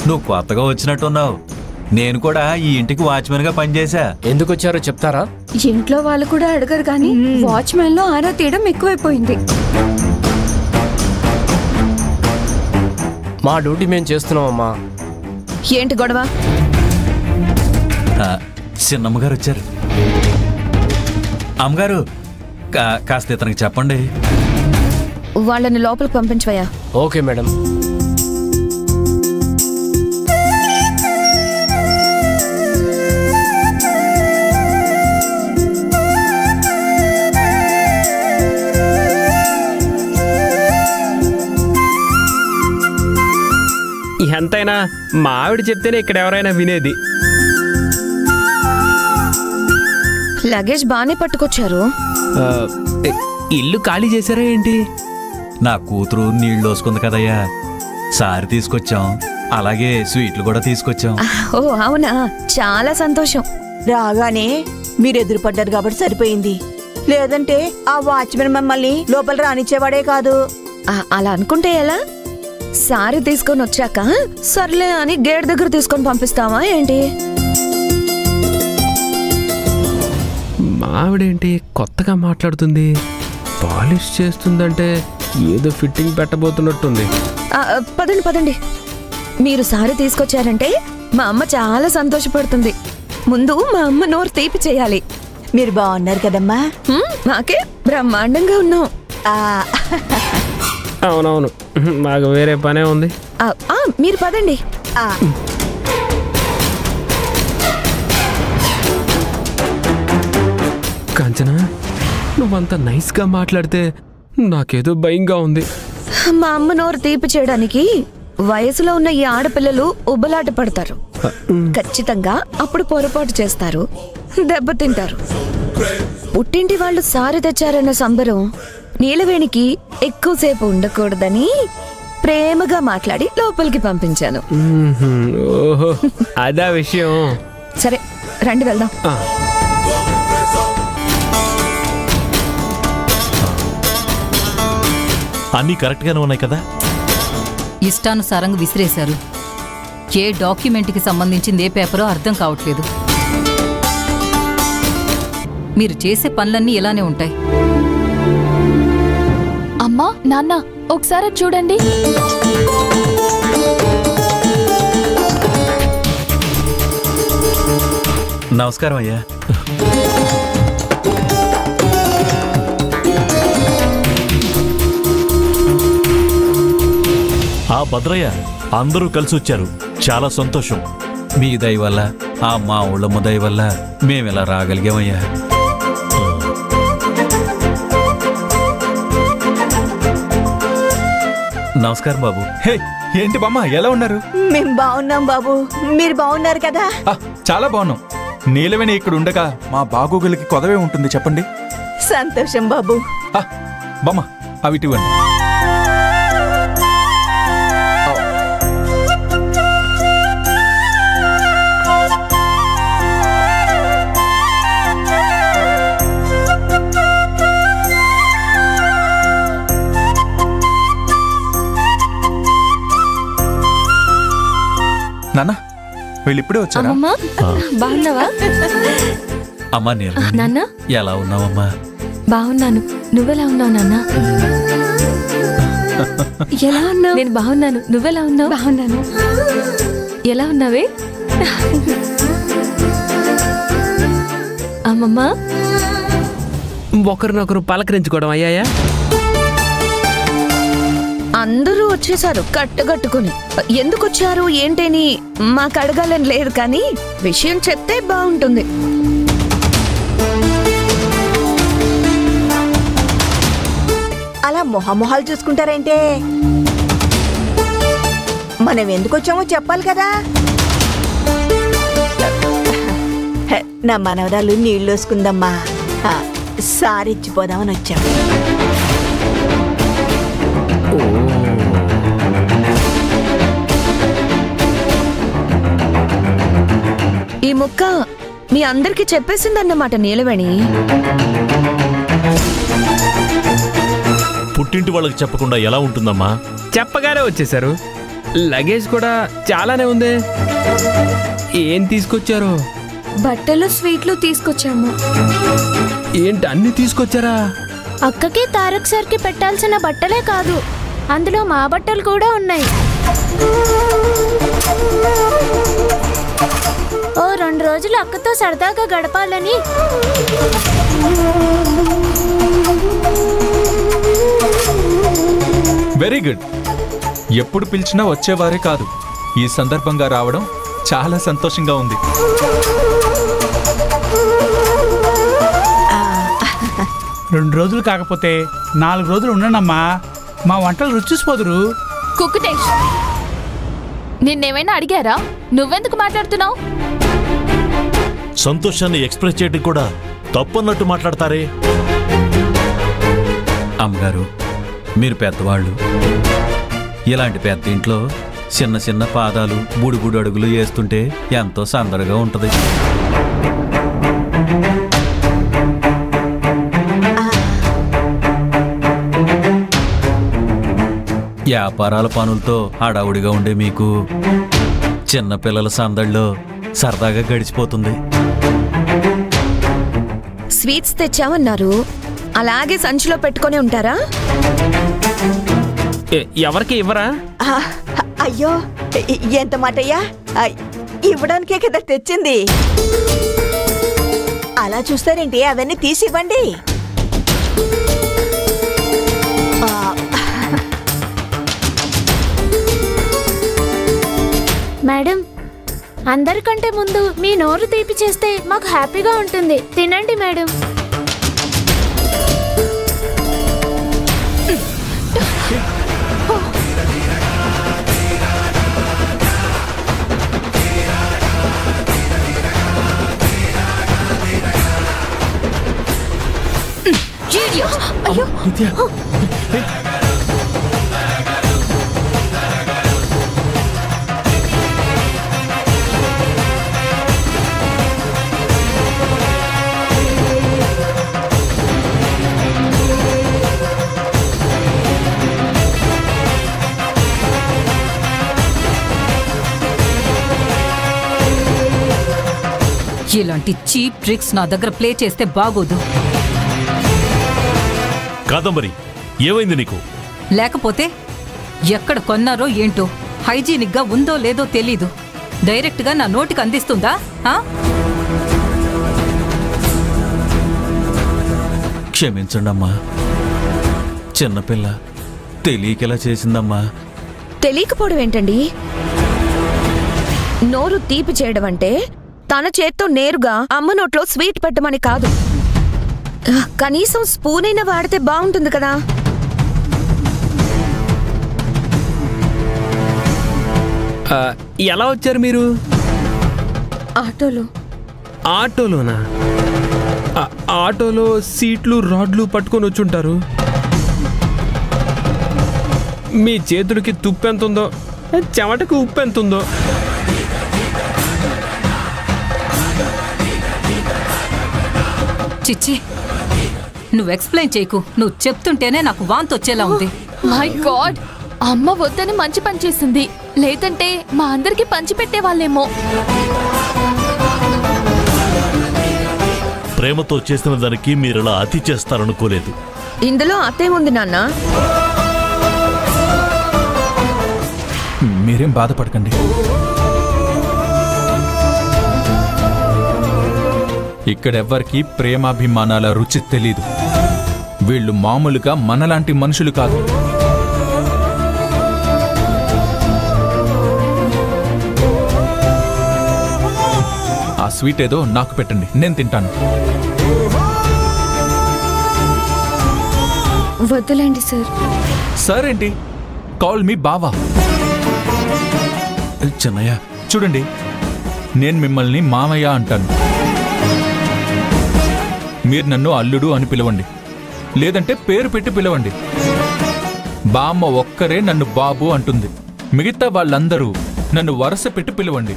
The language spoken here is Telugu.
నువ్వు కొత్తగా వచ్చినట్టున్నావు. నేను కూడా ఈ ఇంటికి వాచ్మెన్ గా పనిచేశా. ఎందుకు వచ్చారో చెప్తారా? ఇంట్లో వాళ్ళు కూడా అడగరు కానీ వాచ్మెన్ లో ఆరా తీయడం ఎక్కువైపోయింది. మా డ్యూటీ మేము చేస్తున్నామమ్మా. ఏంటి గొడవ? చిన్నమ్మగారు వచ్చారు. అమ్మగారు కాస్త ఇతనికి చెప్పండి. వాళ్ళని లోపలికి పంపించవయ్యా. Okay madam. ఎంతైనా మా ఆవిడ చెప్తేనే ఇక్కడ ఎవరైనా వినేది. లగేజ్ బానే పట్టుకొచ్చారు. ఇల్లు ఖాళీ చేశారా ఏంటి? నా కూతురు నీళ్ళు దోసుకుంది కదయ్యా, సారి తీసుకొచ్చాం. అలాగే స్వీట్లు కూడా తీసుకొచ్చాం. ఓ అవునా, చాలా సంతోషం. రాగానే మీరు ఎదురుపడ్డారు కాబట్టి సరిపోయింది. లేదంటే ఆ వాచ్మెన్ మమ్మల్ని లోపల రానిచ్చేవాడే కాదు. అలా అనుకుంటే ఎలా? సారీ తీసుకొని వచ్చాక సర్లే అని గేట్ దగ్గర తీసుకొని పంపిస్తావా ఏంటి? మావిడేంటి కొత్తగా మాట్లాడుతుంది? పాలిష్ చేస్తుందంటే ఏదో ఫిట్టింగ్ పెట్టబోతున్నట్టుంది. పదండి పదండి. మీరు సారీ తీసుకొచ్చారంటే మా అమ్మ చాలా సంతోషపడుతుంది. ముందు మా అమ్మ నోరు తీపి చేయాలి. మీరు బాగున్నారు కదమ్మా? మాకే బ్రహ్మాండంగా ఉన్నాం. అవునవును, మాకు వేరే పనే ఉంది. మీరు పదండి. కాంచనా, నువ్వంత నైస్గా మాట్లాడితే నాకేదో భయంగా ఉంది. మా అమ్మ నోరు తీపి చేయడానికి వయసులో ఉన్న ఈ ఆడపిల్లలు ఉబ్బలాట పడతారు. ఖచ్చితంగా అప్పుడు పొరపాటు చేస్తారు, దెబ్బతింటారు. పుట్టింటి వాళ్ళు సారి తెచ్చారన్న సంబరం నీలవేణికి ఎక్కువసేపు ఉండకూడదని ప్రేమగా మాట్లాడి లోపలికి పంపించాను. ఓహో, అదా విషయం. సరే రండి వెళ్దాం. అన్నీ కరెక్ట్ గానే ఉన్నాయి కదా? ఇష్టానుసారంగా విసిరేశారు. ఏ డాక్యుమెంట్కి సంబంధించింది ఏ పేపరో అర్థం కావట్లేదు. మీరు చేసే పనులన్నీ ఇలానే ఉంటాయి. అమ్మా నాన్న ఒకసారి చూడండి. నమస్కారం అయ్యా. భద్రయ్య, అందరూ కలిసి వచ్చారు, చాలా సంతోషం. మీ దయ వల్ల, ఆ మా ఊళ్ళమ్మ దయ వల్ల మేమిలా రాగలిగామయ్యా. నమస్కారం బాబు. హే, ఏంటి బామ్మ, ఎలా ఉన్నారు? మేము బాగున్నాం బాబు, మీరు బాగున్నారు కదా? చాలా బాగున్నాం. నీలవేణి ఇక్కడ ఉండగా మా బాగోగులకి కొదవే ఉంటుంది చెప్పండి. సంతోషం బాబు. బామ్మ, అవి ఇవ్వండి. నాన్న, వీళ్ళు ఇప్పుడే వచ్చారా? బాగున్నావా? అమ్మా నాన్న, ఎలా ఉన్నావమ్మా? బాగున్నాను. నువ్వెలా ఉన్నావు నాన్న? ఎలా ఉన్నావు? నేను బాగున్నాను. నువ్వెలా ఉన్నావు? బాగున్నాను. ఎలా ఉన్నావే? అమ్మమ్మ, ఒకరినొకరు పలకరించుకోవడం అయ్యాయా? అందరూ వచ్చేసారు కట్టుకట్టుకుని. ఎందుకు వచ్చారు ఏంటని మాకు అడగాలని లేదు, కానీ విషయం చెప్తే బాగుంటుంది. అలా మొహమొహాలు చూసుకుంటారంటే మనం ఎందుకు వచ్చామో చెప్పాలి కదా. నా మనవరాలు నీళ్ళు వేసుకుందమ్మా, సారిచ్చిపోదామని వచ్చాం. ఈ ముక్క మీ అందరికి చెప్పేసిందన్నమాట నీలవేణి. పుట్టింటి వాళ్ళకి చెప్పకుండా ఎలా ఉంటుందమ్మా? చెప్పగానే వచ్చేసారు. లగేజ్ కూడా చాలానే ఉంది. ఏం తీసుకొచ్చారు? బట్టలు స్వీట్లు తీసుకొచ్చాము. ఏంటి అన్ని తీసుకొచ్చారా? అక్కకి తారక్ సార్కి పెట్టాల్సిన బట్టలే కాదు, అందులో మా బట్టలు కూడా ఉన్నాయి. ఓ 2 రోజులు అక్కతో సరదాగా గడపాలని. Very good. ఎప్పుడు పిలిచినా వచ్చేవారే కాదు, ఈ సందర్భంగా రావడం చాలా సంతోషంగా ఉంది. రెండు రోజులు కాకపోతే 4 రోజులు ఉండనమ్మా, మా వంటలు రుచిపోదురు. కుక్కుటేష్, నిన్నేమైనా అడిగారా? నువ్వెందుకు మాట్లాడుతున్నావు? సంతోషాన్ని ఎక్స్ప్రెస్ చేయడం కూడా తప్పన్నట్టు మాట్లాడతారే. అమ్మగారు, మీరు పెద్దవాళ్ళు. ఇలాంటి పెద్ద ఇంట్లో చిన్న చిన్న పాదాలు బుడిబుడి అడుగులు వేస్తుంటే ఎంతో సందడిగా ఉంటుంది. వ్యాపారాల పనులతో హడావుడిగా ఉండే మీకు చిన్నపిల్లల సందడిలో సరదాగా గడిచిపోతుంది. స్వీట్స్ తెచ్చామన్నారు, అలాగే సంచిలో పెట్టుకొని ఉంటారా? ఎవరికి ఇవ్వరా? అయ్యో, ఎంత మాటయ్యా, ఇవ్వడానికే కదా తెచ్చింది. అలా చూస్తారేంటి? అవన్నీ తీసివ్వండి. మేడం, అందరికంటే ముందు మీ నోరు తీపి చేస్తే మాకు హ్యాపీగా ఉంటుంది. తినండి మేడం. ఇలాంటి చీప్ ట్రిక్స్ నా దగ్గర ప్లే చేస్తే బాగోదు. కాదంబరి, ఏమైంది నీకు? లేకపోతే ఎక్కడ కొన్నారో ఏంటో, హైజీనిక్ గా ఉందో లేదో తెలీదు, డైరెక్ట్ గా నా నోటికి అందిస్తుందా? క్షమించండి అమ్మా, చిన్నపిల్ల తెలియకెలా చేసిందమ్మా. తెలియకపోవడం ఏంటండి? నోరు తీపి చేయడం అంటే తన చేత్తో నేరుగా అమ్మ నోట్లో స్వీట్ పెట్టమని కాదు. కనీసం స్పూన్ అయినా వాడితే బాగుంటుంది కదా. ఎలా వచ్చారు మీరు? ఆటోలో. ఆటోలోనా? ఆటోలో సీట్లు రాడ్లు పట్టుకొని వచ్చుంటారు. మీ చేతులకి తుప్పు ఎంత ఉందో, చెమటకు ఉప్పు ఎంత ఉందో. చిచ్చి, నువ్వు ఎక్స్ప్లెయిన్ చేయకు. నువ్వు చెప్తుంటేనే నాకు వాంతి వచ్చేలా ఉంది. మై గాడ్, అమ్మ వద్దని మంచి పని చేసింది, లేదంటే మా అందరికి పంచిపెట్టే వాళ్ళేమో. ప్రేమతో చేసిన దానికి మీరిలా అతి చేస్తారనుకోలేదు. ఇందులో అత్తేముంది నాన్న? మీరేం బాధపడకండి. ఇక్కడెవ్వరికి ప్రేమాభిమానాల రుచి తెలీదు. వీళ్ళు మామూలుగా మనలాంటి మనుషులు కాదు. ఆ స్వీట్ ఏదో నాకు పెట్టండి, నేను తింటాను. వద్దులేండి సార్. సార్ ఏంటి? కాల్ మీ బావా. చిన్నయ్య, చూడండి, నేను మిమ్మల్ని మామయ్య అంటాను. మీరు నన్ను అల్లుడు అని పిలవండి, లేదంటే పేరు పెట్టి పిలవండి. బామ్మ ఒక్కరే నన్ను బాబు అంటుంది, మిగతా వాళ్ళందరూ నన్ను వరుస పెట్టి పిలవండి.